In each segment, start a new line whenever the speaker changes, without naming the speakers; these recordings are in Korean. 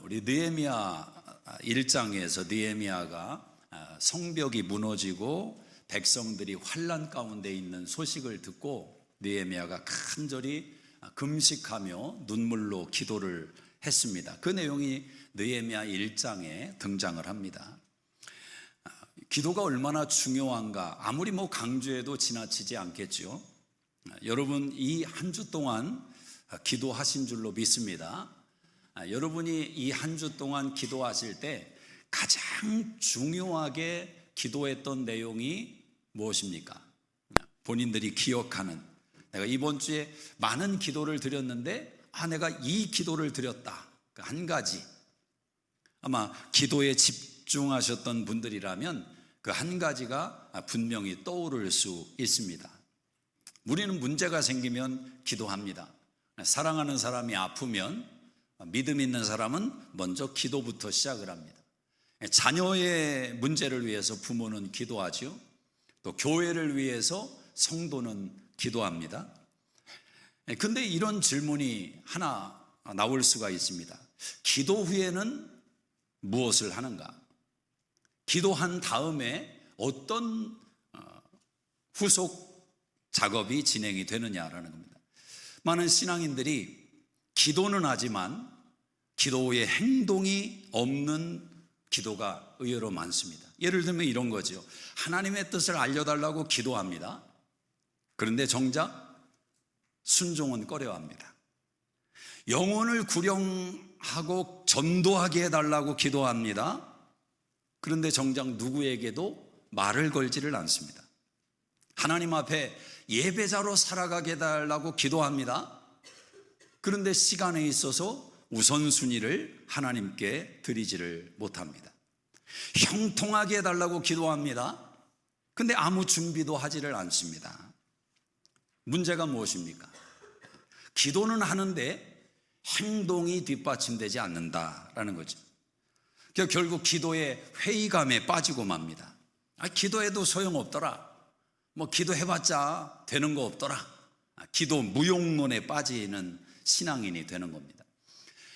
우리 느헤미야 1장에서 느헤미야가 성벽이 무너지고 백성들이 환난 가운데 있는 소식을 듣고 느헤미야가 간절히 금식하며 눈물로 기도를 했습니다. 그 내용이 느헤미야 1장에 등장을 합니다. 기도가 얼마나 중요한가 아무리 강조해도 지나치지 않겠죠. 여러분 이 한 주 동안 기도하신 줄로 믿습니다. 여러분이 이 한 주 동안 기도하실 때 가장 중요하게 기도했던 내용이 무엇입니까? 본인들이 기억하는, 내가 이번 주에 많은 기도를 드렸는데 내가 이 기도를 드렸다, 그 한 가지. 아마 기도에 집중하셨던 분들이라면 그 한 가지가 분명히 떠오를 수 있습니다. 우리는 문제가 생기면 기도합니다. 사랑하는 사람이 아프면 믿음 있는 사람은 먼저 기도부터 시작을 합니다. 자녀의 문제를 위해서 부모는 기도하죠. 또 교회를 위해서 성도는 기도합니다. 근데 이런 질문이 하나 나올 수가 있습니다. 기도 후에는 무엇을 하는가? 기도한 다음에 어떤 후속 작업이 진행이 되느냐라는 겁니다. 많은 신앙인들이 기도는 하지만 기도 후에 행동이 없는 기도가 의외로 많습니다. 예를 들면 이런 거죠. 하나님의 뜻을 알려달라고 기도합니다. 그런데 정작 순종은 꺼려합니다. 영혼을 구령하고 전도하게 해달라고 기도합니다. 그런데 정작 누구에게도 말을 걸지를 않습니다. 하나님 앞에 예배자로 살아가게 해달라고 기도합니다. 그런데 시간에 있어서 우선순위를 하나님께 드리지를 못합니다. 형통하게 해달라고 기도합니다. 그런데 아무 준비도 하지를 않습니다. 문제가 무엇입니까? 기도는 하는데 행동이 뒷받침되지 않는다라는 거죠. 결국 기도의 회의감에 빠지고 맙니다. 기도해도 소용없더라. 기도해봤자 되는 거 없더라. 기도 무용론에 빠지는 신앙인이 되는 겁니다.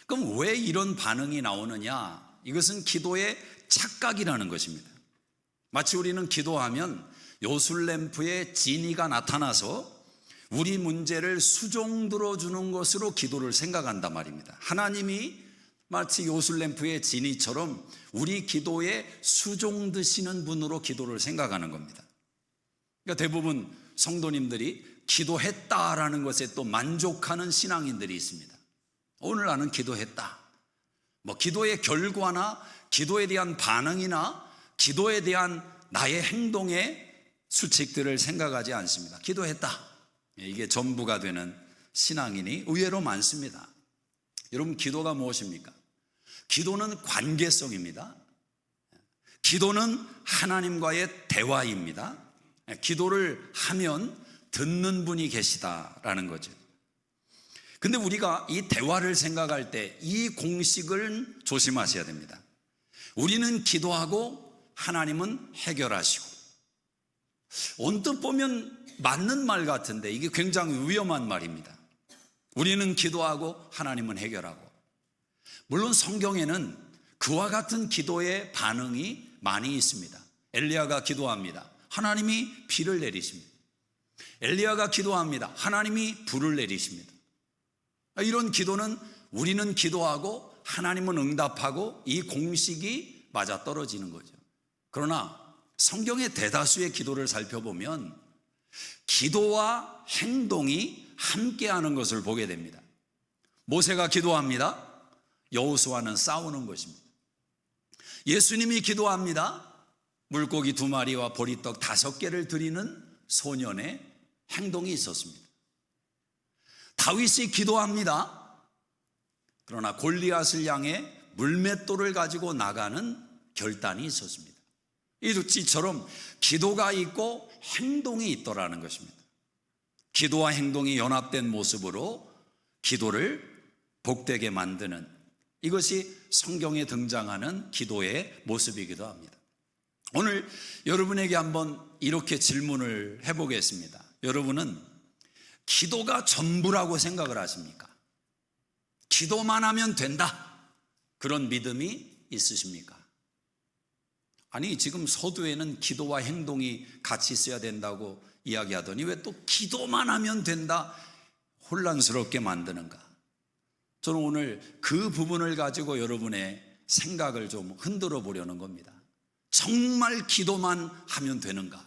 그럼 왜 이런 반응이 나오느냐? 이것은 기도의 착각이라는 것입니다. 마치 우리는 기도하면 요술램프에 지니가 나타나서 우리 문제를 수종 들어주는 것으로 기도를 생각한단 말입니다. 하나님이 마치 요술램프의 지니처럼 우리 기도에 수종 드시는 분으로 기도를 생각하는 겁니다. 그러니까 대부분 성도님들이 기도했다라는 것에 또 만족하는 신앙인들이 있습니다. 오늘 나는 기도했다. 기도의 결과나 기도에 대한 반응이나 기도에 대한 나의 행동의 수칙들을 생각하지 않습니다. 기도했다. 이게 전부가 되는 신앙인이 의외로 많습니다. 여러분, 기도가 무엇입니까? 기도는 관계성입니다. 기도는 하나님과의 대화입니다. 기도를 하면 듣는 분이 계시다라는 거죠. 근데 우리가 이 대화를 생각할 때 이 공식을 조심하셔야 됩니다. 우리는 기도하고 하나님은 해결하시고. 언뜻 보면 맞는 말 같은데 이게 굉장히 위험한 말입니다. 우리는 기도하고 하나님은 해결하고. 물론 성경에는 그와 같은 기도의 반응이 많이 있습니다. 엘리야가 기도합니다. 하나님이 비를 내리십니다. 엘리야가 기도합니다. 하나님이 불을 내리십니다. 이런 기도는 우리는 기도하고 하나님은 응답하고 이 공식이 맞아떨어지는 거죠. 그러나 성경의 대다수의 기도를 살펴보면 기도와 행동이 함께하는 것을 보게 됩니다. 모세가 기도합니다. 여호수아는 싸우는 것입니다. 예수님이 기도합니다. 물고기 2마리와 보리떡 5개를 드리는 소년의 행동이 있었습니다. 다윗이 기도합니다. 그러나 골리앗을 향해 물맷돌을 가지고 나가는 결단이 있었습니다. 이처럼 기도가 있고 행동이 있더라는 것입니다. 기도와 행동이 연합된 모습으로 기도를 복되게 만드는, 이것이 성경에 등장하는 기도의 모습이기도 합니다. 오늘 여러분에게 한번 이렇게 질문을 해보겠습니다. 여러분은 기도가 전부라고 생각을 하십니까? 기도만 하면 된다. 그런 믿음이 있으십니까? 아니, 지금 서두에는 기도와 행동이 같이 있어야 된다고 이야기하더니 왜 또 기도만 하면 된다 혼란스럽게 만드는가? 저는 오늘 그 부분을 가지고 여러분의 생각을 좀 흔들어 보려는 겁니다. 정말 기도만 하면 되는가?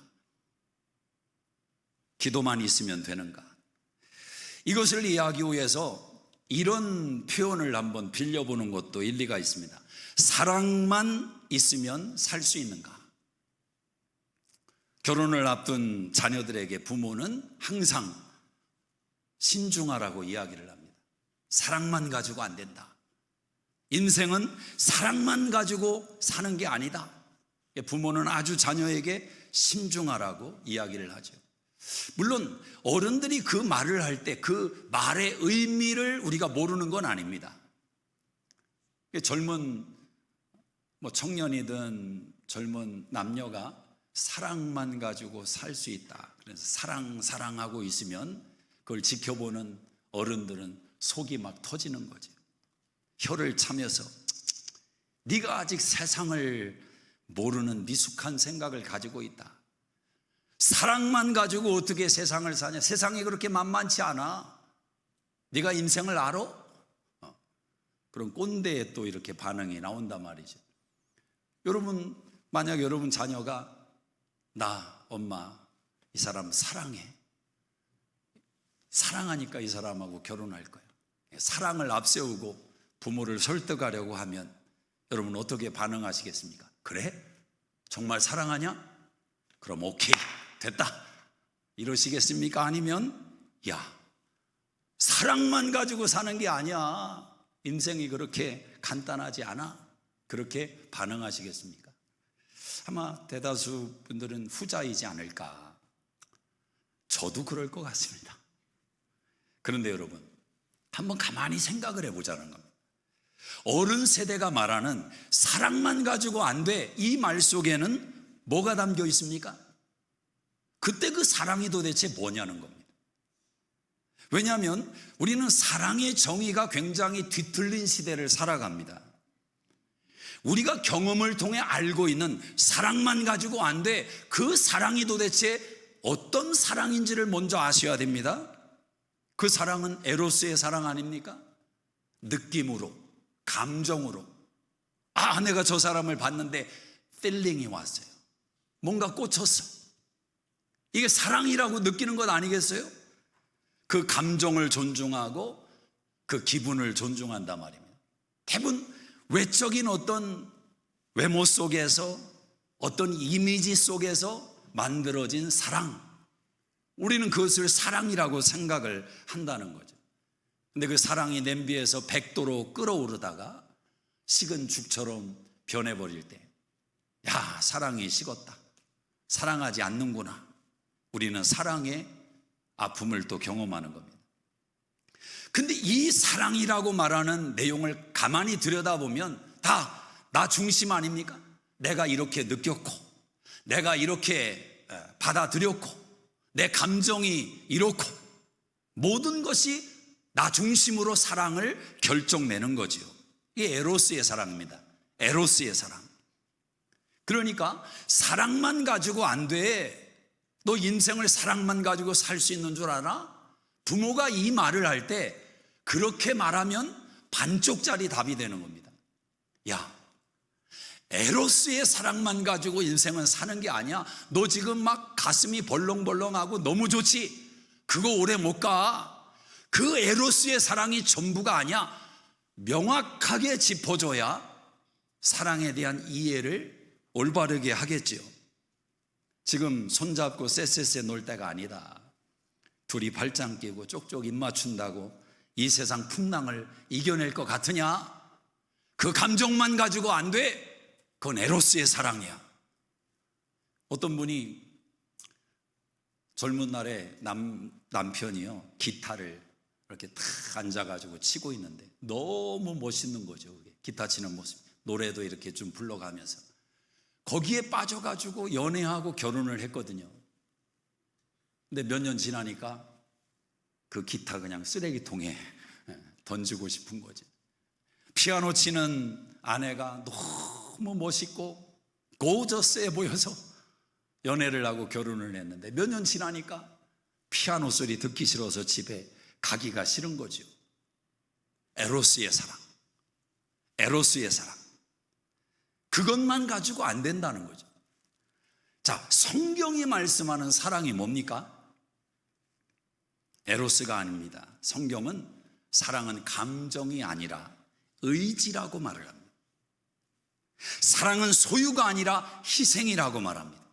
기도만 있으면 되는가? 이것을 이해하기 위해서 이런 표현을 한번 빌려보는 것도 일리가 있습니다. 사랑만 있으면 살 수 있는가? 결혼을 앞둔 자녀들에게 부모는 항상 신중하라고 이야기를 합니다. 사랑만 가지고 안 된다. 인생은 사랑만 가지고 사는 게 아니다. 부모는 아주 자녀에게 신중하라고 이야기를 하죠. 물론 어른들이 그 말을 할 때 그 말의 의미를 우리가 모르는 건 아닙니다. 젊은 청년이든 젊은 남녀가 사랑만 가지고 살 수 있다. 그래서 사랑하고 있으면 그걸 지켜보는 어른들은 속이 막 터지는 거죠. 혀를 차면서 네가 아직 세상을 모르는 미숙한 생각을 가지고 있다. 사랑만 가지고 어떻게 세상을 사냐? 세상이 그렇게 만만치 않아. 네가 인생을 알아? 그런 꼰대의 또 이렇게 반응이 나온단 말이죠. 여러분, 만약 여러분 자녀가 나, 엄마, 이 사람 사랑해. 사랑하니까 이 사람하고 결혼할 거야. 사랑을 앞세우고 부모를 설득하려고 하면 여러분 어떻게 반응하시겠습니까? 그래? 정말 사랑하냐? 그럼 오케이, 됐다. 이러시겠습니까? 아니면 야, 사랑만 가지고 사는 게 아니야. 인생이 그렇게 간단하지 않아. 그렇게 반응하시겠습니까? 아마 대다수 분들은 후자이지 않을까. 저도 그럴 것 같습니다. 그런데 여러분, 한번 가만히 생각을 해보자는 겁니다. 어른 세대가 말하는 사랑만 가지고 안 돼, 이 말 속에는 뭐가 담겨 있습니까? 그때 그 사랑이 도대체 뭐냐는 겁니다. 왜냐하면 우리는 사랑의 정의가 굉장히 뒤틀린 시대를 살아갑니다. 우리가 경험을 통해 알고 있는 사랑만 가지고 안 돼, 그 사랑이 도대체 어떤 사랑인지를 먼저 아셔야 됩니다. 그 사랑은 에로스의 사랑 아닙니까? 느낌으로, 감정으로. 아, 내가 저 사람을 봤는데 필링이 왔어요. 뭔가 꽂혔어. 이게 사랑이라고 느끼는 것 아니겠어요? 그 감정을 존중하고 그 기분을 존중한단 말입니다. 대부분 외적인 어떤 외모 속에서, 어떤 이미지 속에서 만들어진 사랑, 우리는 그것을 사랑이라고 생각을 한다는 거죠. 근데 그 사랑이 냄비에서 100도로 끓어오르다가 식은 죽처럼 변해버릴 때, 야, 사랑이 식었다, 사랑하지 않는구나. 우리는 사랑의 아픔을 또 경험하는 겁니다. 근데 이 사랑이라고 말하는 내용을 가만히 들여다보면 다 나 중심 아닙니까? 내가 이렇게 느꼈고, 내가 이렇게 받아들였고, 내 감정이 이렇고, 모든 것이 나 중심으로 사랑을 결정내는 거지요. 이게 에로스의 사랑입니다. 에로스의 사랑. 그러니까 사랑만 가지고 안 돼. 너 인생을 사랑만 가지고 살 수 있는 줄 알아? 부모가 이 말을 할 때 그렇게 말하면 반쪽짜리 답이 되는 겁니다. 야, 에로스의 사랑만 가지고 인생은 사는 게 아니야. 너 지금 막 가슴이 벌렁벌렁하고 너무 좋지? 그거 오래 못 가. 그 에로스의 사랑이 전부가 아니야. 명확하게 짚어줘야 사랑에 대한 이해를 올바르게 하겠지요. 지금 손잡고 쎄쎄쎄 놀 때가 아니다. 둘이 발짱 끼고 쪽쪽 입 맞춘다고 이 세상 풍랑을 이겨낼 것 같으냐? 그 감정만 가지고 안 돼. 그건 에로스의 사랑이야. 어떤 분이 젊은 날에 남편이요, 기타를 이렇게 탁 앉아가지고 치고 있는데 너무 멋있는 거죠. 기타 치는 모습, 노래도 이렇게 좀 불러가면서 거기에 빠져가지고 연애하고 결혼을 했거든요. 근데 몇 년 지나니까 그 기타 그냥 쓰레기통에 던지고 싶은 거지. 피아노 치는 아내가 너무 멋있고 고저스해 보여서 연애를 하고 결혼을 했는데 몇 년 지나니까 피아노 소리 듣기 싫어서 집에 가기가 싫은 거죠. 에로스의 사랑, 에로스의 사랑. 그것만 가지고 안 된다는 거죠. 자, 성경이 말씀하는 사랑이 뭡니까? 에로스가 아닙니다. 성경은 사랑은 감정이 아니라 의지라고 말을 합니다. 사랑은 소유가 아니라 희생이라고 말합니다.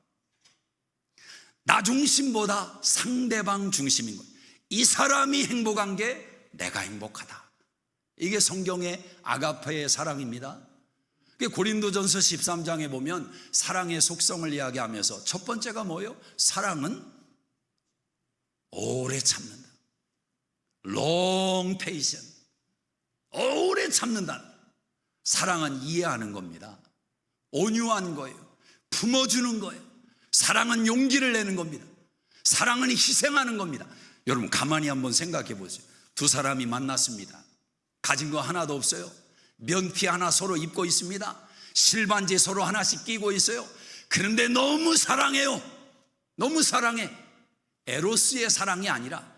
나 중심보다 상대방 중심인 거예요. 이 사람이 행복한 게 내가 행복하다. 이게 성경의 아가페의 사랑입니다. 고린도전서 13장에 보면 사랑의 속성을 이야기하면서 첫 번째가 뭐예요? 사랑은 오래 참는다. long patient. 오래 참는다. 사랑은 이해하는 겁니다. 온유한 거예요. 품어주는 거예요. 사랑은 용기를 내는 겁니다. 사랑은 희생하는 겁니다. 여러분 가만히 한번 생각해 보세요. 두 사람이 만났습니다. 가진 거 하나도 없어요. 면티 하나 서로 입고 있습니다. 실반지 서로 하나씩 끼고 있어요. 그런데 너무 사랑해요. 너무 사랑해. 에로스의 사랑이 아니라,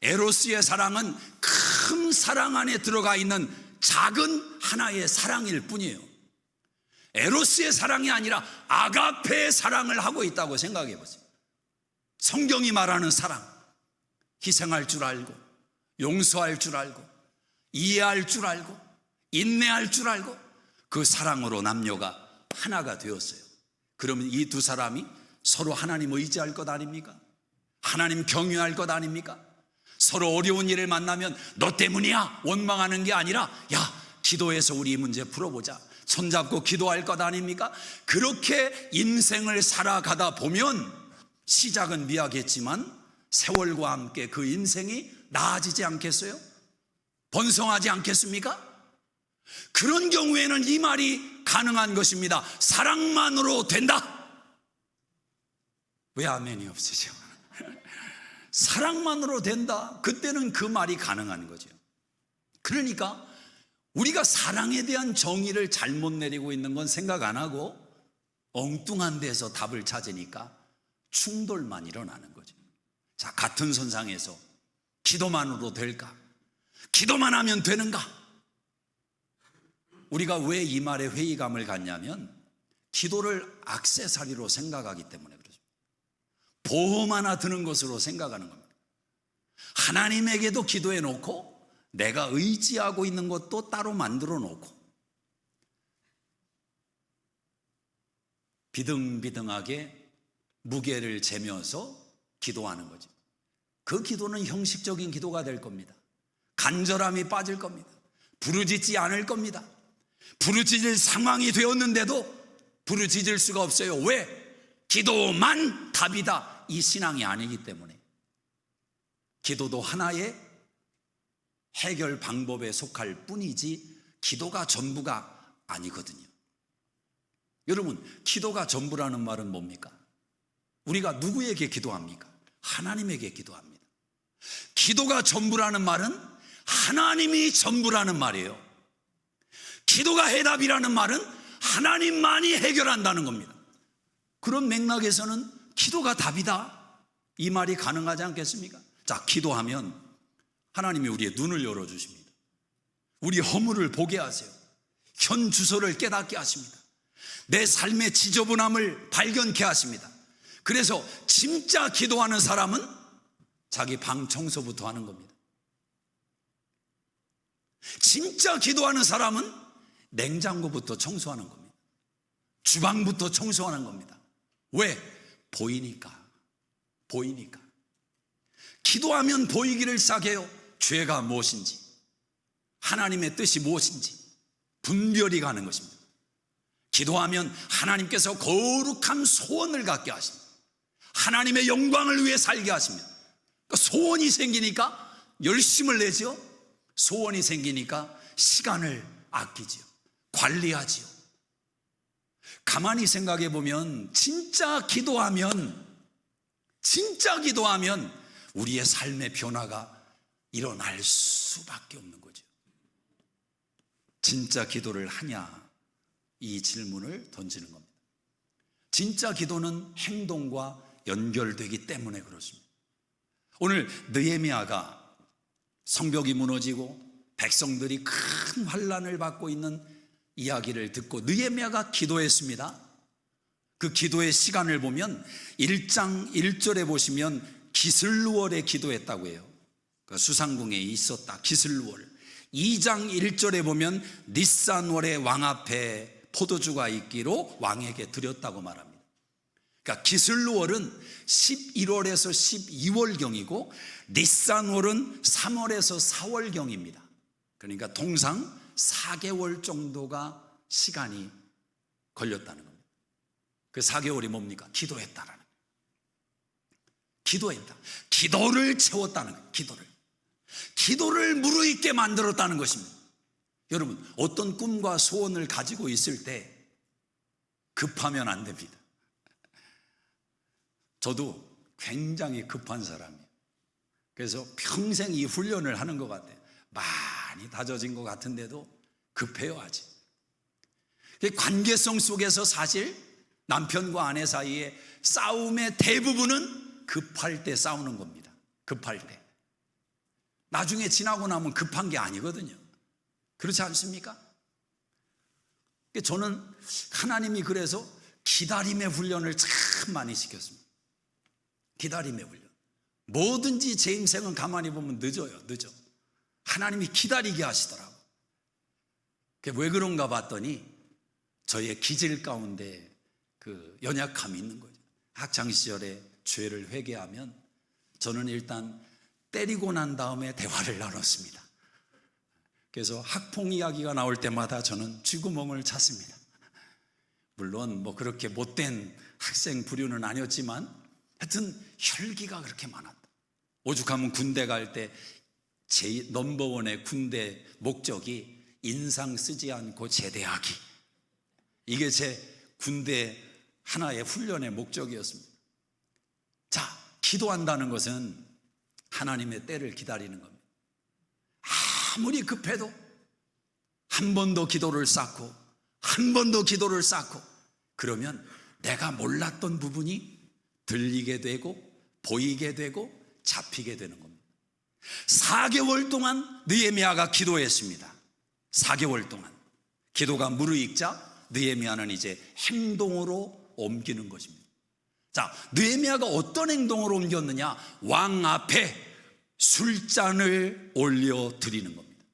에로스의 사랑은 큰 사랑 안에 들어가 있는 작은 하나의 사랑일 뿐이에요. 에로스의 사랑이 아니라 아가페의 사랑을 하고 있다고 생각해 보세요. 성경이 말하는 사랑, 희생할 줄 알고, 용서할 줄 알고, 이해할 줄 알고, 인내할 줄 알고, 그 사랑으로 남녀가 하나가 되었어요. 그러면 이 두 사람이 서로 하나님 의지할 것 아닙니까? 하나님 경유할 것 아닙니까? 서로 어려운 일을 만나면 너 때문이야 원망하는 게 아니라, 야 기도해서 우리 이 문제 풀어보자, 손잡고 기도할 것 아닙니까? 그렇게 인생을 살아가다 보면 시작은 미약했지만 세월과 함께 그 인생이 나아지지 않겠어요? 번성하지 않겠습니까? 그런 경우에는 이 말이 가능한 것입니다. 사랑만으로 된다. 왜 아멘이 없으죠? 사랑만으로 된다. 그때는 그 말이 가능한 거죠. 그러니까 우리가 사랑에 대한 정의를 잘못 내리고 있는 건 생각 안 하고 엉뚱한 데서 답을 찾으니까 충돌만 일어나는 거죠. 자, 같은 선상에서 기도만으로 될까? 기도만 하면 되는가? 우리가 왜 이 말에 회의감을 갖냐면 기도를 액세서리로 생각하기 때문에 그렇죠. 보험 하나 드는 것으로 생각하는 겁니다. 하나님에게도 기도해 놓고 내가 의지하고 있는 것도 따로 만들어 놓고 비등비등하게 무게를 재면서 기도하는 거죠. 그 기도는 형식적인 기도가 될 겁니다. 간절함이 빠질 겁니다. 부르짖지 않을 겁니다. 부르짖을 상황이 되었는데도 부르짖을 수가 없어요. 왜? 기도만 답이다, 이 신앙이 아니기 때문에. 기도도 하나의 해결 방법에 속할 뿐이지 기도가 전부가 아니거든요. 여러분, 기도가 전부라는 말은 뭡니까? 우리가 누구에게 기도합니까? 하나님에게 기도합니다. 기도가 전부라는 말은 하나님이 전부라는 말이에요. 기도가 해답이라는 말은 하나님만이 해결한다는 겁니다. 그런 맥락에서는 기도가 답이다, 이 말이 가능하지 않겠습니까? 자, 기도하면 하나님이 우리의 눈을 열어주십니다. 우리 허물을 보게 하세요. 현 주소를 깨닫게 하십니다. 내 삶의 지저분함을 발견케 하십니다. 그래서 진짜 기도하는 사람은 자기 방 청소부터 하는 겁니다. 진짜 기도하는 사람은 냉장고부터 청소하는 겁니다. 주방부터 청소하는 겁니다. 왜? 보이니까. 보이니까. 기도하면 보이기를 시작해요. 죄가 무엇인지, 하나님의 뜻이 무엇인지 분별이 가는 것입니다. 기도하면 하나님께서 거룩한 소원을 갖게 하십니다. 하나님의 영광을 위해 살게 하십니다. 그러니까 소원이 생기니까 열심을 내죠. 소원이 생기니까 시간을 아끼지요. 관리하지요. 가만히 생각해 보면 진짜 기도하면 우리의 삶의 변화가 일어날 수밖에 없는 거죠. 진짜 기도를 하냐 이 질문을 던지는 겁니다. 진짜 기도는 행동과 연결되기 때문에 그렇습니다. 오늘 느헤미야가 성벽이 무너지고 백성들이 큰 환난을 받고 있는 이야기를 듣고 느헤미야가 기도했습니다. 그 기도의 시간을 보면 1장 1절에 보시면 기슬루월에 기도했다고 해요. 그 수상궁에 있었다. 기슬루월. 2장 1절에 보면 니산월에 왕 앞에 포도주가 있기로 왕에게 드렸다고 말합니다. 그러니까 기슬루월은 11월에서 12월경이고 니산월은 3월에서 4월경입니다. 그러니까 통상 4개월 정도가 시간이 걸렸다는 겁니다. 그 4개월이 뭡니까? 기도했다라는 거예요. 기도했다. 기도를 채웠다는 거예요. 기도를 무르익게 만들었다는 것입니다. 여러분, 어떤 꿈과 소원을 가지고 있을 때 급하면 안 됩니다. 저도 굉장히 급한 사람이에요. 그래서 평생 이 훈련을 하는 것 같아요. 많이 다져진 것 같은데도 급해요, 아직. 관계성 속에서 사실 남편과 아내 사이에 싸움의 대부분은 급할 때 싸우는 겁니다. 급할 때. 나중에 지나고 나면 급한 게 아니거든요. 그렇지 않습니까? 저는 하나님이 그래서 기다림의 훈련을 참 많이 시켰습니다. 기다림의 훈련. 뭐든지 제 인생은 가만히 보면 늦어요. 늦어. 하나님이 기다리게 하시더라고. 왜 그런가 봤더니 저의 기질 가운데 그 연약함이 있는 거죠. 학창시절에 죄를 회개하면 저는 일단 때리고 난 다음에 대화를 나눴습니다. 그래서 학폭 이야기가 나올 때마다 저는 쥐구멍을 찼습니다. 물론 뭐 그렇게 못된 학생 부류는 아니었지만 하여튼 혈기가 그렇게 많았다. 오죽하면 군대 갈 때 제 넘버원의 군대 목적이 인상 쓰지 않고 제대하기. 이게 제 군대 하나의 훈련의 목적이었습니다. 자, 기도한다는 것은 하나님의 때를 기다리는 겁니다. 아무리 급해도 한 번 더 기도를 쌓고 한 번 더 기도를 쌓고 그러면 내가 몰랐던 부분이 들리게 되고 보이게 되고 잡히게 되는 겁니다. 4개월 동안 느헤미야가 기도했습니다. 4개월 동안 기도가 무르익자 느헤미야는 이제 행동으로 옮기는 것입니다. 자, 느헤미야가 어떤 행동으로 옮겼느냐? 왕 앞에 술잔을 올려 드리는 겁니다.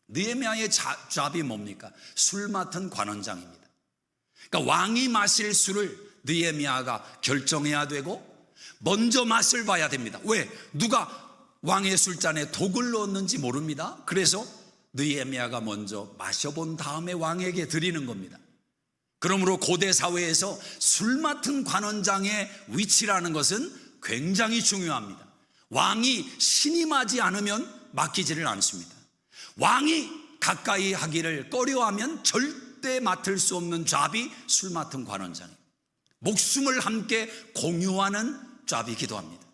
느헤미야의 잡이 뭡니까? 술 맡은 관원장입니다. 그러니까 왕이 마실 술을 느헤미야가 결정해야 되고 먼저 맛을 봐야 됩니다. 왜? 누가 왕의 술잔에 독을 넣었는지 모릅니다. 그래서 느헤미야가 먼저 마셔본 다음에 왕에게 드리는 겁니다. 그러므로 고대 사회에서 술 맡은 관원장의 위치라는 것은 굉장히 중요합니다. 왕이 신임하지 않으면 맡기지를 않습니다. 왕이 가까이 하기를 꺼려하면 절대 맡을 수 없는 잡이 술 맡은 관원장입니다. 목숨을 함께 공유하는 잡이기도 합니다.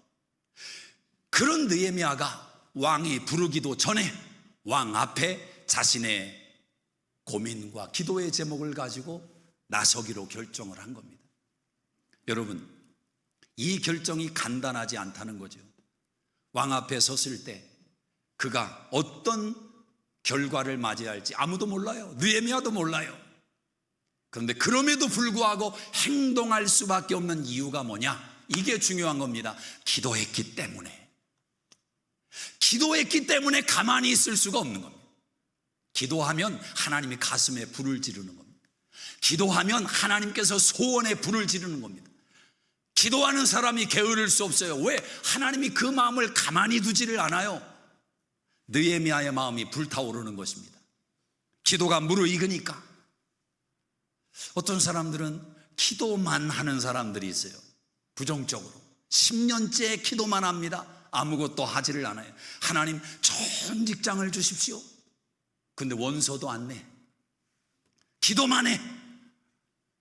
그런 느헤미야가 왕이 부르기도 전에 왕 앞에 자신의 고민과 기도의 제목을 가지고 나서기로 결정을 한 겁니다. 여러분, 이 결정이 간단하지 않다는 거죠. 왕 앞에 섰을 때 그가 어떤 결과를 맞이할지 아무도 몰라요. 느헤미야도 몰라요. 그런데 그럼에도 불구하고 행동할 수밖에 없는 이유가 뭐냐? 이게 중요한 겁니다. 기도했기 때문에. 기도했기 때문에 가만히 있을 수가 없는 겁니다. 기도하면 하나님이 가슴에 불을 지르는 겁니다. 기도하면 하나님께서 소원에 불을 지르는 겁니다. 기도하는 사람이 게으를 수 없어요. 왜? 하나님이 그 마음을 가만히 두지를 않아요. 느헤미야의 마음이 불타오르는 것입니다. 기도가 무르익으니까. 어떤 사람들은 기도만 하는 사람들이 있어요. 부정적으로 10년째 기도만 합니다. 아무것도 하지를 않아요. 하나님 좋은 직장을 주십시오. 근데 원서도 안 내. 기도만 해.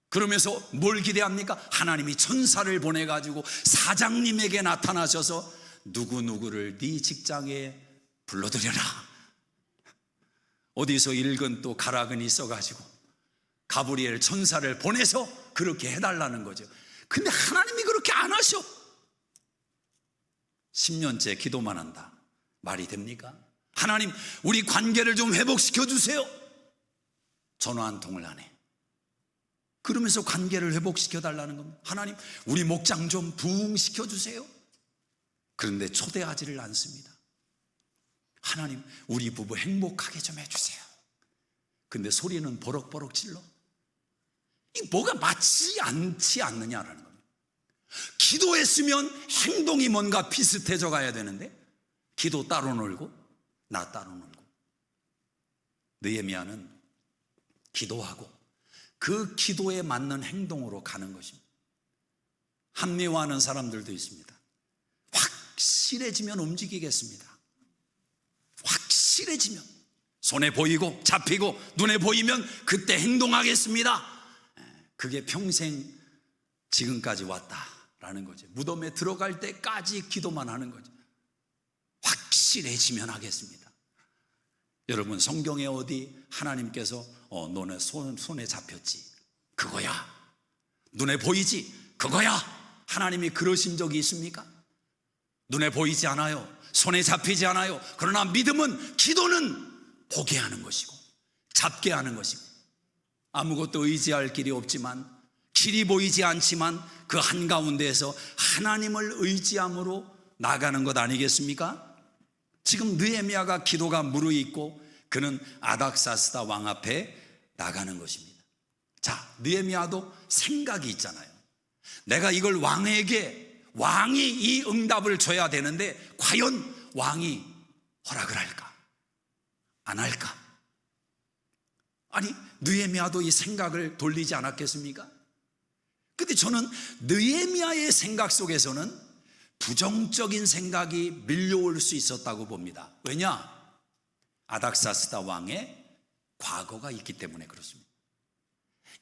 그러면서 뭘 기대합니까? 하나님이 천사를 보내가지고 사장님에게 나타나셔서 누구누구를 네 직장에 불러들여라. 어디서 읽은 또 가락은 있어가지고 가브리엘 천사를 보내서 그렇게 해달라는 거죠. 근데 하나님이 그렇게 안 하셔. 10년째 기도만 한다. 말이 됩니까? 하나님, 우리 관계를 좀 회복시켜 주세요. 전화 한 통을 안 해. 그러면서 관계를 회복시켜 달라는 겁니다. 하나님, 우리 목장 좀 부흥시켜 주세요. 그런데 초대하지를 않습니다. 하나님, 우리 부부 행복하게 좀 해주세요. 근데 소리는 버럭버럭 질러. 이 뭐가 맞지 않지 않느냐라는 겁니다. 기도했으면 행동이 뭔가 비슷해져 가야 되는데 기도 따로 놀고 나 따로 놀고. 느헤미야는 기도하고 그 기도에 맞는 행동으로 가는 것입니다. 합리화하는 사람들도 있습니다. 확실해지면 움직이겠습니다. 확실해지면, 손에 보이고 잡히고 눈에 보이면 그때 행동하겠습니다. 그게 평생 지금까지 왔다라는 거죠. 무덤에 들어갈 때까지 기도만 하는 거죠. 확실해지면 하겠습니다. 여러분, 성경에 어디 하나님께서 너네 손에 잡혔지, 그거야. 눈에 보이지, 그거야. 하나님이 그러신 적이 있습니까? 눈에 보이지 않아요. 손에 잡히지 않아요. 그러나 믿음은, 기도는 보게 하는 것이고 잡게 하는 것이고, 아무것도 의지할 길이 없지만, 길이 보이지 않지만 그 한가운데에서 하나님을 의지함으로 나가는 것 아니겠습니까? 지금 느헤미야가 기도가 무르익고 그는 아닥사스다 왕 앞에 나가는 것입니다. 자, 느헤미야도 생각이 있잖아요. 내가 이걸 왕이 이 응답을 줘야 되는데 과연 왕이 허락을 할까? 안 할까? 아니, 느헤미야도 이 생각을 돌리지 않았겠습니까? 근데 저는 느헤미야의 생각 속에서는 부정적인 생각이 밀려올 수 있었다고 봅니다. 왜냐? 아닥사스다 왕의 과거가 있기 때문에 그렇습니다.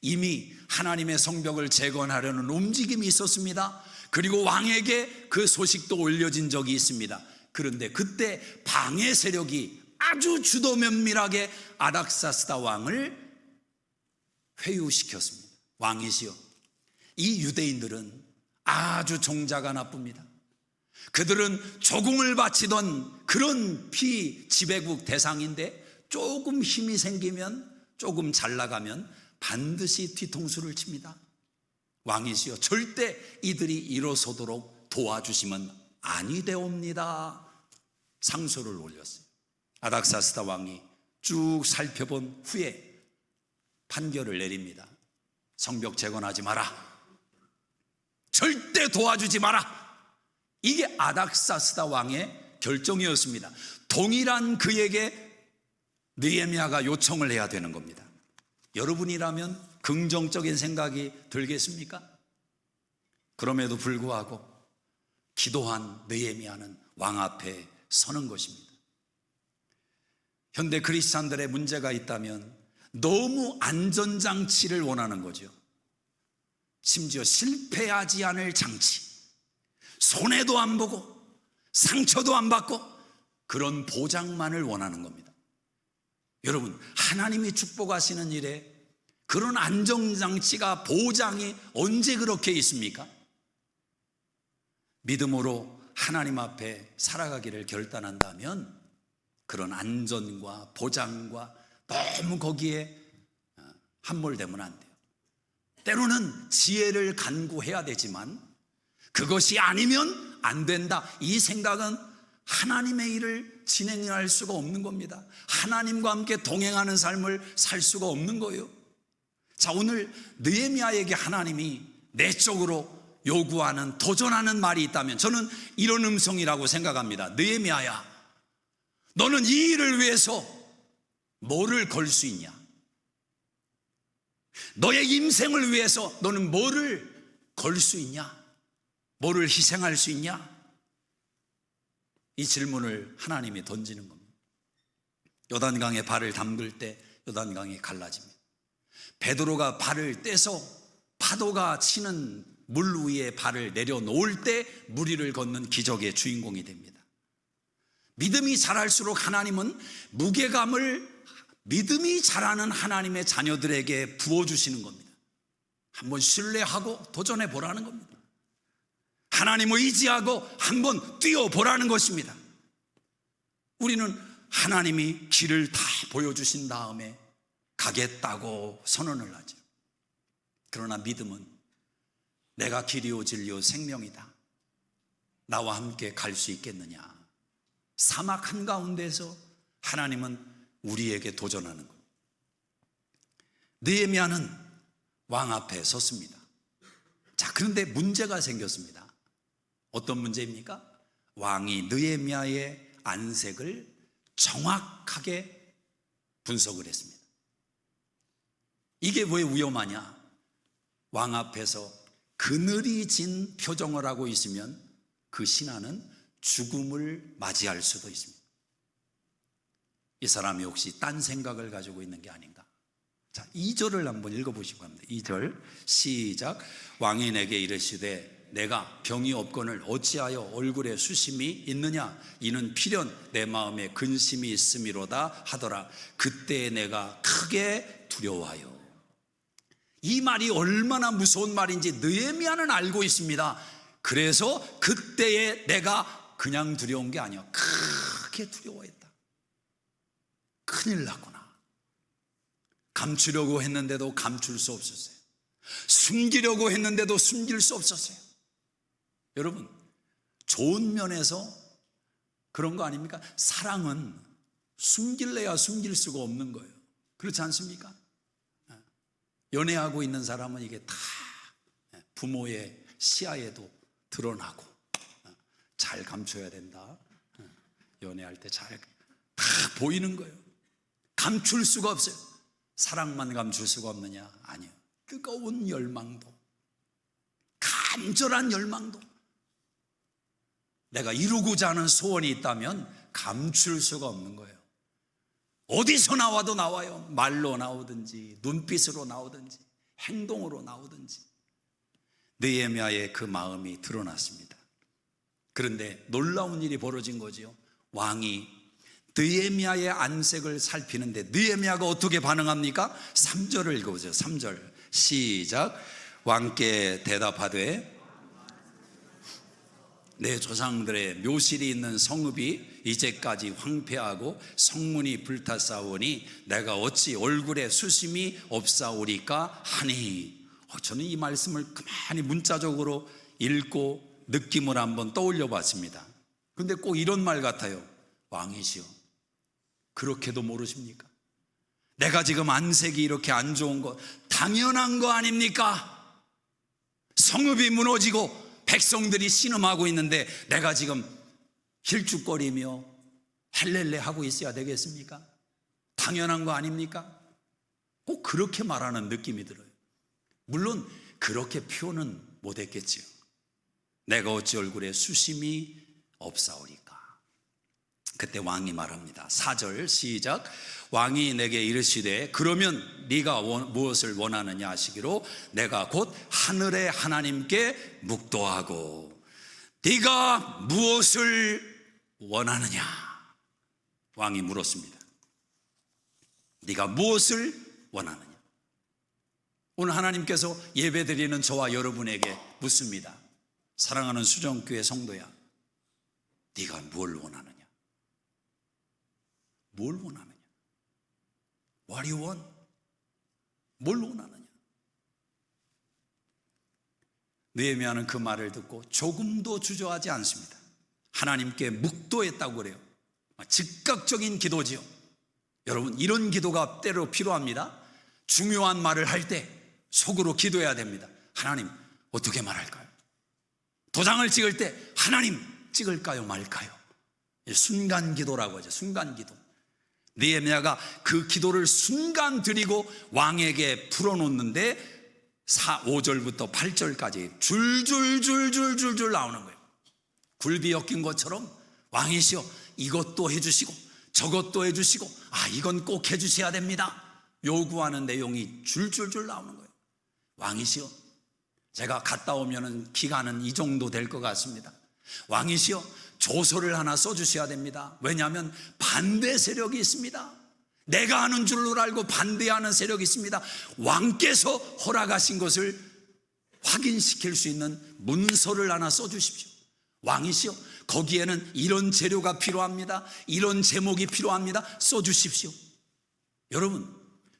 이미 하나님의 성벽을 재건하려는 움직임이 있었습니다. 그리고 왕에게 그 소식도 올려진 적이 있습니다. 그런데 그때 방해 세력이 아주 주도 면밀하게 아닥사스다 왕을 회유시켰습니다. 왕이시여, 이 유대인들은 아주 종자가 나쁩니다. 그들은 조공을 바치던 그런 피지배국 대상인데 조금 힘이 생기면, 조금 잘 나가면 반드시 뒤통수를 칩니다. 왕이시여, 절대 이들이 일어서도록 도와주시면 아니 되옵니다. 상소를 올렸어요. 아닥사스다 왕이 쭉 살펴본 후에 판결을 내립니다. 성벽 재건하지 마라. 절대 도와주지 마라. 이게 아닥사스다 왕의 결정이었습니다. 동일한 그에게 느헤미야가 요청을 해야 되는 겁니다. 여러분이라면 긍정적인 생각이 들겠습니까? 그럼에도 불구하고 기도한 느헤미야는 왕 앞에 서는 것입니다. 현대 크리스찬들의 문제가 있다면 너무 안전장치를 원하는 거죠. 심지어 실패하지 않을 장치, 손해도 안 보고 상처도 안 받고 그런 보장만을 원하는 겁니다. 여러분, 하나님이 축복하시는 일에 그런 안전장치가, 보장이 언제 그렇게 있습니까? 믿음으로 하나님 앞에 살아가기를 결단한다면 그런 안전과 보장과 너무 거기에 함몰되면 안 돼요. 때로는 지혜를 간구해야 되지만 그것이 아니면 안 된다, 이 생각은 하나님의 일을 진행할 수가 없는 겁니다. 하나님과 함께 동행하는 삶을 살 수가 없는 거예요. 자, 오늘 느헤미야에게 하나님이 내적으로 요구하는, 도전하는 말이 있다면 저는 이런 음성이라고 생각합니다. 느헤미야야, 너는 이 일을 위해서 뭐를 걸 수 있냐? 너의 임생을 위해서 너는 뭐를 걸 수 있냐? 뭐를 희생할 수 있냐? 이 질문을 하나님이 던지는 겁니다. 요단강에 발을 담글 때 요단강이 갈라집니다. 베드로가 발을 떼서 파도가 치는 물 위에 발을 내려놓을 때 무리를 걷는 기적의 주인공이 됩니다. 믿음이 자랄수록 하나님은 무게감을 믿음이 자라는 하나님의 자녀들에게 부어주시는 겁니다. 한번 신뢰하고 도전해 보라는 겁니다. 하나님을 의지하고 한번 뛰어보라는 것입니다. 우리는 하나님이 길을 다 보여주신 다음에 가겠다고 선언을 하죠. 그러나 믿음은 내가 길이요 진리요 생명이다. 나와 함께 갈 수 있겠느냐. 사막 한가운데서 하나님은 우리에게 도전하는 것. 느헤미야는 왕 앞에 섰습니다. 자, 그런데 문제가 생겼습니다. 어떤 문제입니까? 왕이 느헤미야의 안색을 정확하게 분석을 했습니다. 이게 왜 위험하냐? 왕 앞에서 그늘이 진 표정을 하고 있으면 그 신하는 죽음을 맞이할 수도 있습니다. 이 사람이 혹시 딴 생각을 가지고 있는 게 아닌가? 자, 2절을 한번 읽어보시기 바랍니다. 2절 시작. 왕이 내게 이르시되 내가 병이 없거늘 어찌하여 얼굴에 수심이 있느냐? 이는 필연 내 마음에 근심이 있음이로다 하더라. 그때 내가 크게 두려워하여. 이 말이 얼마나 무서운 말인지 느헤미야는 알고 있습니다. 그래서 그때에 내가 그냥 두려운 게 아니야. 크게 두려워했다. 큰일 났구나. 감추려고 했는데도 감출 수 없었어요. 숨기려고 했는데도 숨길 수 없었어요. 여러분, 좋은 면에서 그런 거 아닙니까? 사랑은 숨길래야 숨길 수가 없는 거예요. 그렇지 않습니까? 연애하고 있는 사람은 이게 다 부모의 시야에도 드러나고 잘 감춰야 된다. 연애할 때 잘 다 보이는 거예요. 감출 수가 없어요. 사랑만 감출 수가 없느냐? 아니요. 뜨거운 열망도, 간절한 열망도, 내가 이루고자 하는 소원이 있다면 감출 수가 없는 거예요. 어디서 나와도 나와요. 말로 나오든지 눈빛으로 나오든지 행동으로 나오든지. 느헤미야의 그 마음이 드러났습니다. 그런데 놀라운 일이 벌어진 거지요. 왕이 느헤미야의 안색을 살피는데 느헤미야가 어떻게 반응합니까? 3절을 읽어보세요. 3절 시작. 왕께 대답하되 내 조상들의 묘실이 있는 성읍이 이제까지 황폐하고 성문이 불탔사오니 내가 어찌 얼굴에 수심이 없사오리까 하니. 저는 이 말씀을 가만히 문자적으로 읽고 느낌을 한번 떠올려 봤습니다. 그런데 꼭 이런 말 같아요. 왕이시여, 그렇게도 모르십니까? 내가 지금 안색이 이렇게 안 좋은 거 당연한 거 아닙니까? 성읍이 무너지고 백성들이 신음하고 있는데 내가 지금 힐쭉거리며 헬렐레 하고 있어야 되겠습니까? 당연한 거 아닙니까? 꼭 그렇게 말하는 느낌이 들어요. 물론 그렇게 표현은 못했겠지요. 내가 어찌 얼굴에 수심이 없사오리까. 그때 왕이 말합니다. 4절 시작. 왕이 내게 이르시되 그러면 네가 무엇을 원하느냐 하시기로 내가 곧 하늘의 하나님께 묵도하고 네가 무엇을 원하느냐. 왕이 물었습니다. 네가 무엇을 원하느냐. 오늘 하나님께서 예배드리는 저와 여러분에게 묻습니다. 사랑하는 수정교회 성도야, 네가 뭘 원하느냐? 뭘 원하느냐? What do you want? 뭘 원하느냐? 느헤미야는 그 말을 듣고 조금도 주저하지 않습니다. 하나님께 묵도했다고 그래요. 즉각적인 기도지요. 여러분, 이런 기도가 때로 필요합니다. 중요한 말을 할 때 속으로 기도해야 됩니다. 하나님, 어떻게 말할까요? 도장을 찍을 때 하나님, 찍을까요 말까요? 순간 기도라고 하죠. 순간 기도. 느헤미야가 그 기도를 순간 드리고 왕에게 풀어놓는데 5절부터 8절까지 줄줄줄줄줄줄 나오는 거예요. 굴비 엮인 것처럼 왕이시여 이것도 해주시고 저것도 해주시고 이건 꼭 해주셔야 됩니다. 요구하는 내용이 줄줄줄 나오는 거예요. 왕이시여, 제가 갔다 오면은 기간은 이 정도 될 것 같습니다. 왕이시여, 조서를 하나 써주셔야 됩니다. 왜냐하면 반대 세력이 있습니다. 내가 하는 줄로 알고 반대하는 세력이 있습니다. 왕께서 허락하신 것을 확인시킬 수 있는 문서를 하나 써주십시오. 왕이시여, 거기에는 이런 재료가 필요합니다, 이런 제목이 필요합니다, 써주십시오. 여러분,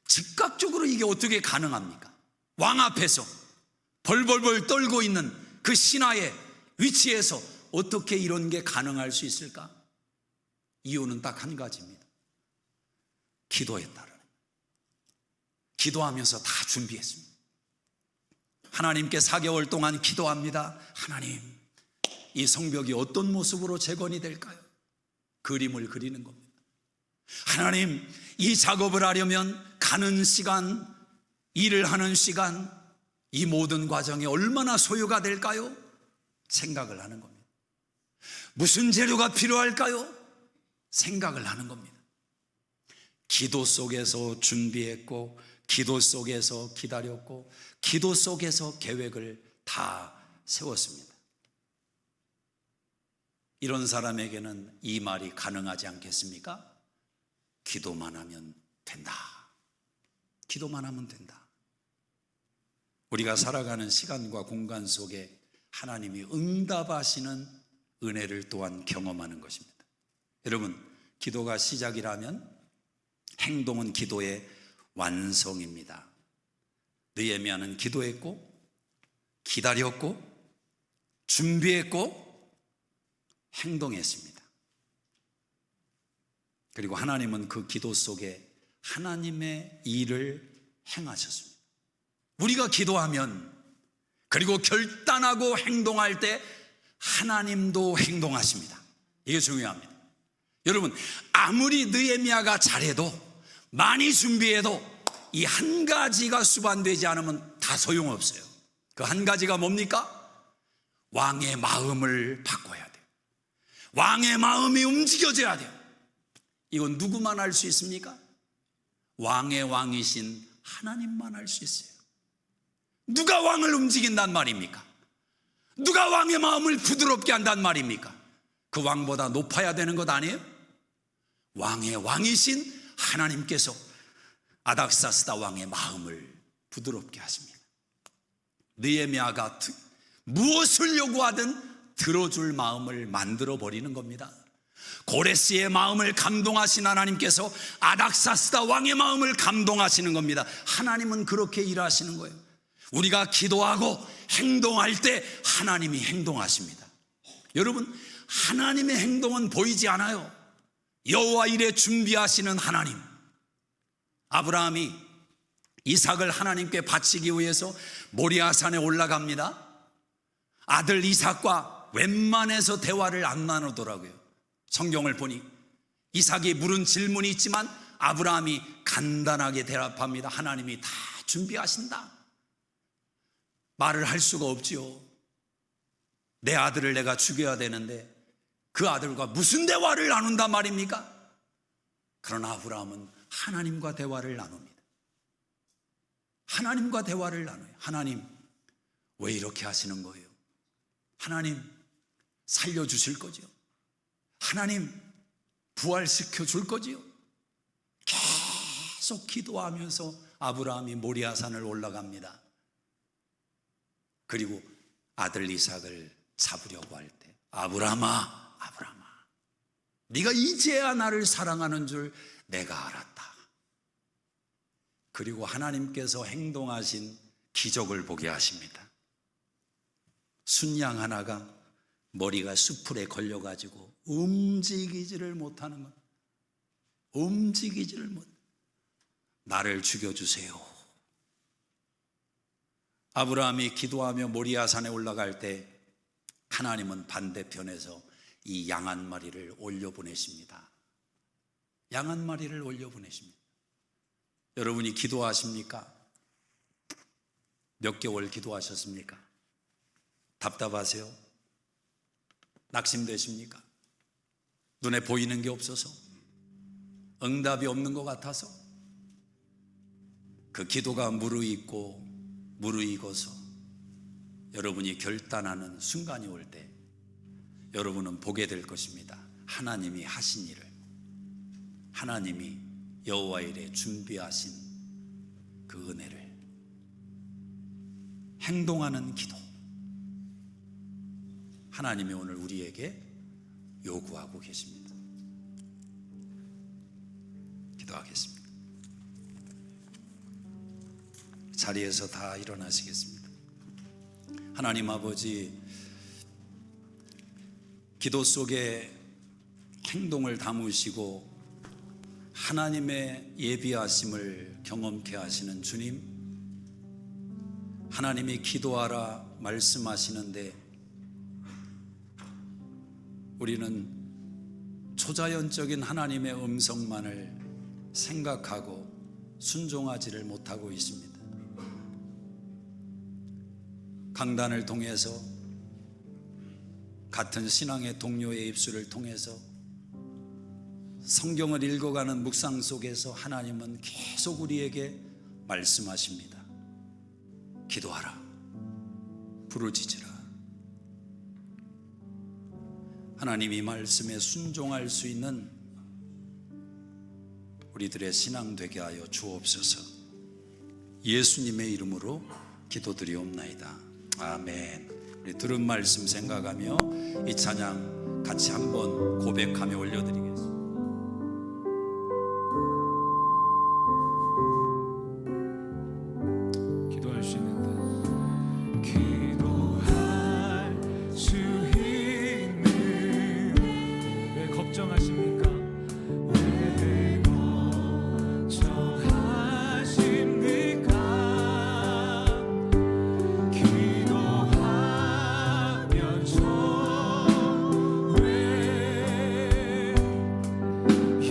즉각적으로 이게 어떻게 가능합니까? 왕 앞에서 벌벌벌 떨고 있는 그 신하의 위치에서 어떻게 이런 게 가능할 수 있을까? 이유는 딱 한 가지입니다. 기도했다는, 기도하면서 다 준비했습니다. 하나님께 4개월 동안 기도합니다. 하나님, 이 성벽이 어떤 모습으로 재건이 될까요? 그림을 그리는 겁니다. 하나님, 이 작업을 하려면 가는 시간, 일을 하는 시간, 이 모든 과정이 얼마나 소요가 될까요? 생각을 하는 겁니다. 무슨 재료가 필요할까요? 생각을 하는 겁니다. 기도 속에서 준비했고, 기도 속에서 기다렸고, 기도 속에서 계획을 다 세웠습니다. 이런 사람에게는 이 말이 가능하지 않겠습니까? 기도만 하면 된다. 기도만 하면 된다. 우리가 살아가는 시간과 공간 속에 하나님이 응답하시는 은혜를 또한 경험하는 것입니다. 여러분, 기도가 시작이라면 행동은 기도의 완성입니다. 느헤미야는 기도했고, 기다렸고, 준비했고, 행동했습니다. 그리고 하나님은 그 기도 속에 하나님의 일을 행하셨습니다. 우리가 기도하면, 그리고 결단하고 행동할 때 하나님도 행동하십니다. 이게 중요합니다. 여러분, 아무리 느헤미야가 잘해도, 많이 준비해도 이 한 가지가 수반되지 않으면 다 소용없어요. 그 한 가지가 뭡니까? 왕의 마음을 바꿔야 돼요. 왕의 마음이 움직여져야 돼요. 이건 누구만 할 수 있습니까? 왕의 왕이신 하나님만 할 수 있어요. 누가 왕을 움직인단 말입니까? 누가 왕의 마음을 부드럽게 한단 말입니까? 그 왕보다 높아야 되는 것 아니에요? 왕의 왕이신 하나님께서 아닥사스다 왕의 마음을 부드럽게 하십니다. 느헤미야가 무엇을 요구하든 들어줄 마음을 만들어 버리는 겁니다. 고레스의 마음을 감동하신 하나님께서 아닥사스다 왕의 마음을 감동하시는 겁니다. 하나님은 그렇게 일하시는 거예요. 우리가 기도하고 행동할 때 하나님이 행동하십니다. 여러분, 하나님의 행동은 보이지 않아요. 여호와 일에 준비하시는 하나님. 아브라함이 이삭을 하나님께 바치기 위해서 모리아산에 올라갑니다. 아들 이삭과 웬만해서 대화를 안 나누더라고요. 성경을 보니 이삭이 물은 질문이 있지만 아브라함이 간단하게 대답합니다. 하나님이 다 준비하신다. 말을 할 수가 없지요. 내 아들을 내가 죽여야 되는데 그 아들과 무슨 대화를 나눈단 말입니까? 그러나 아브라함은 하나님과 대화를 나눕니다. 하나님과 대화를 나눠요. 하나님, 왜 이렇게 하시는 거예요? 하나님, 살려주실 거죠? 하나님, 부활시켜 줄 거지요? 계속 기도하면서 아브라함이 모리아산을 올라갑니다. 그리고 아들 이삭을 잡으려고 할 때, 아브라함아, 아브라함아, 네가 이제야 나를 사랑하는 줄 내가 알았다. 그리고 하나님께서 행동하신 기적을 보게 하십니다. 순양 하나가 머리가 수풀에 걸려가지고 움직이지를 못하는 것. 움직이지를 못. 나를 죽여주세요. 아브라함이 기도하며 모리아산에 올라갈 때 하나님은 반대편에서 이 양 한 마리를 올려보내십니다. 양 한 마리를 올려보내십니다. 여러분이 기도하십니까? 몇 개월 기도하셨습니까? 답답하세요? 낙심되십니까? 눈에 보이는 게 없어서? 응답이 없는 것 같아서? 그 기도가 무르익어서 여러분이 결단하는 순간이 올 때 여러분은 보게 될 것입니다. 하나님이 하신 일을, 하나님이 여호와 일에 준비하신 그 은혜를 행동하는 기도, 하나님이 오늘 우리에게 요구하고 계십니다. 기도하겠습니다. 자리에서 다 일어나시겠습니다. 하나님 아버지, 기도 속에 행동을 담으시고 하나님의 예비하심을 경험케 하시는 주님, 하나님이 기도하라 말씀하시는데 우리는 초자연적인 하나님의 음성만을 생각하고 순종하지를 못하고 있습니다. 강단을 통해서, 같은 신앙의 동료의 입술을 통해서, 성경을 읽어가는 묵상 속에서 하나님은 계속 우리에게 말씀하십니다. 기도하라, 부르짖으라. 하나님, 이 말씀에 순종할 수 있는 우리들의 신앙 되게 하여 주옵소서. 예수님의 이름으로 기도드리옵나이다. 아멘. 우리 들은 말씀 생각하며 이 찬양 같이 한번 고백하며 올려드리겠습니다.
기도할 수 있는데, 기도할 수 있는, 왜 걱정하십니까? 왜 걱정하십니까? 기도하면서 왜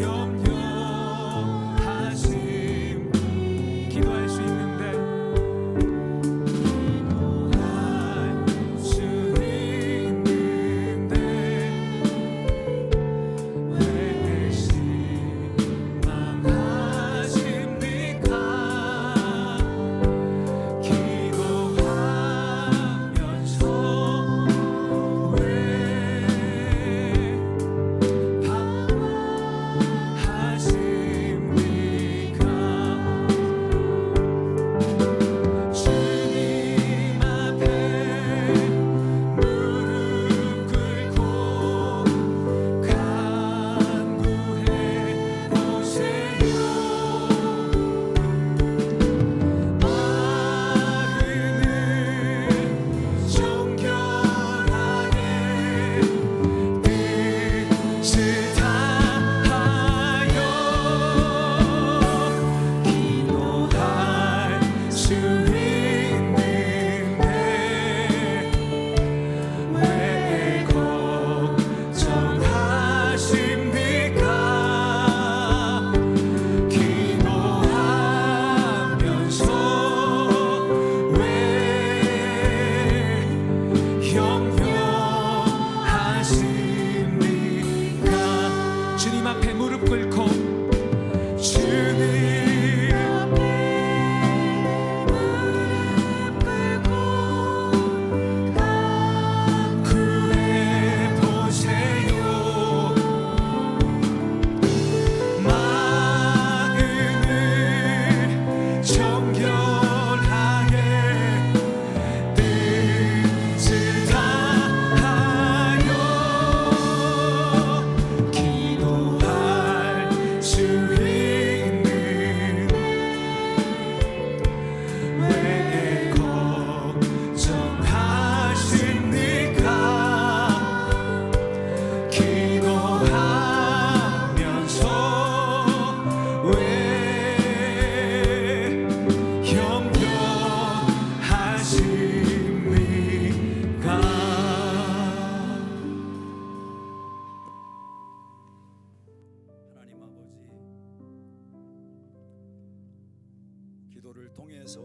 염려하심? 기도할 수 있는데, 주님 앞에 무릎 꿇고, 주님 앞에 무릎 꿇고 구해보세요. 마음을 정결하게 뜻을 다하여 기도할 수 있는, 왜 걱정하십니까? 기도하면서 왜 염려하십니까?
하나님 아버지, 기도를 통해서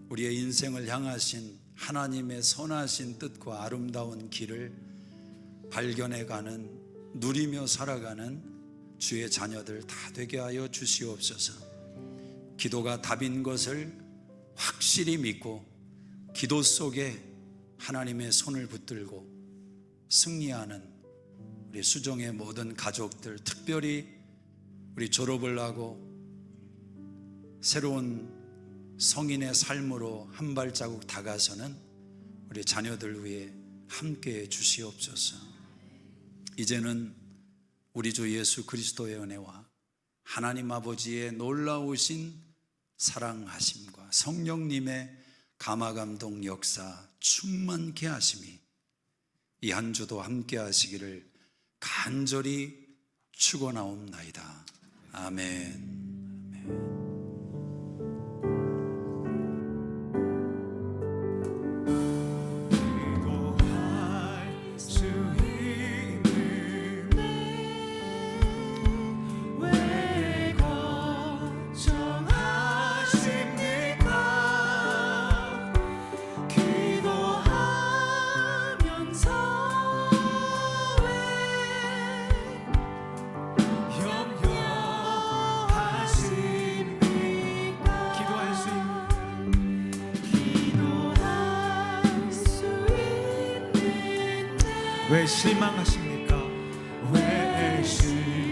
우리의 인생을 향하신 하나님의 선하신 뜻과 아름다운 길을 발견해가는, 누리며 살아가는 주의 자녀들 다 되게 하여 주시옵소서. 기도가 답인 것을 확실히 믿고 기도 속에 하나님의 손을 붙들고 승리하는 우리 수종의 모든 가족들, 특별히 우리 졸업을 하고 새로운 성인의 삶으로 한 발자국 다가서는 우리 자녀들 위해 함께해 주시옵소서. 이제는 우리 주 예수 그리스도의 은혜와 하나님 아버지의 놀라우신 사랑하심과 성령님의 감화감동 역사 충만케 하심이 이 한 주도 함께 하시기를 간절히 축원하옵나이다. 아멘.
기도할 수 있는 왜 걱정하십니까? 기도하면서 왜 염려하십니까? 기도할 수 있는 왜 실망하십니까? 왜 실망하십니까?